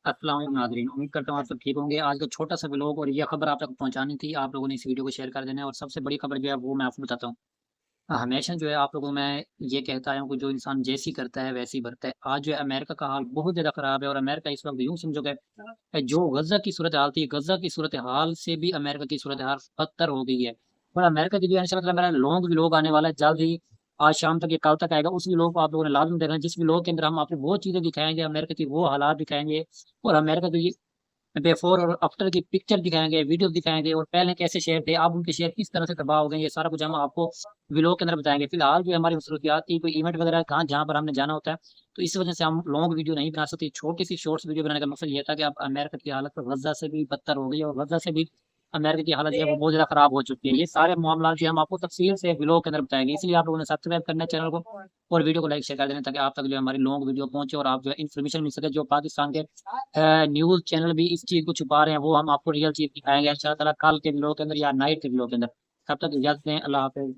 अस्सलाम वालेकुम नाज़रीन, उम्मीद करता हूँ आप सब ठीक होंगे। आज का छोटा सा व्लॉग और ये खबर आप तक पहुँचानी थी। आप लोगों ने इस वीडियो को शेयर कर देना है और सबसे बड़ी खबर जो है वो मैं आपको बताता हूँ। हमेशा जो है आप लोगों को मैं ये कहता आया हूँ कि जो इंसान जैसी करता है वैसी भरता है। आज जो है अमेरिका का हाल बहुत ज़्यादा ख़राब है और अमेरिका इस वक्त यूँ समझो कि जो गज़ा की सूरत हाल थी, गज़ा की सूरत हाल से भी अमेरिका की सूरत हाल बदतर हो गई है। और अमेरिका की जो है इंशाल्लाह ताला मेरा लॉन्ग व्लॉग आने वाला है जल्द ही। आज शाम तक या कल तक आएगा। उस व्लॉग को आप लोगों ने लाज़िम देखना, जिस व्लॉग के अंदर हम आपको वो चीज़ें दिखाएँगे, अमेरिका की वो हालात दिखाएँगे और अमेरिका की बिफोर और आफ्टर की पिक्चर दिखाएँगे, वीडियो दिखाएँगे और पहले कैसे शेयर थे, अब उनके शेयर किस तरह से तबाह हो गए, ये सारा कुछ हम आपको व्लॉग के अंदर बताएँगे। फिलहाल जो हमारी मसरूफियात थी, कोई इवेंट वगैरह कहाँ जहाँ पर हमने जाना होता है, तो इस वजह से हम लॉन्ग वीडियो नहीं बना सकते। छोटी-सी शॉर्ट्स वीडियो बनाने का मकसद ये था कि अब अमेरिका की हालत तो गज़ा से भी बदतर हो गई है और गज़ा से भी अमेरिका की हालत जो है वो बहुत ज़्यादा ख़राब हो चुकी है। ये सारे मामलात जो हम आपको तफ़सील से व्लॉग के अंदर बताएँगे। इसलिए आप लोगों ने सब्सक्राइब करना है चैनल को और वीडियो को लाइक शेयर कर देना ताकि आप तक जो है हमारी लॉन्ग वीडियो पहुँचे और आप जो है इन्फॉर्मेशन मिल सके। जो पाकिस्तान के न्यूज़ चैनल भी इस चीज़ को छुपा रहे हैं, वो हम आपको रियल चीज़ दिखाएँगे इंशाअल्लाह ताला कल के व्लॉग के अंदर या नाइट के व्लॉग के अंदर। तब तक इजाज़त दें, अल्लाह हाफ़िज़।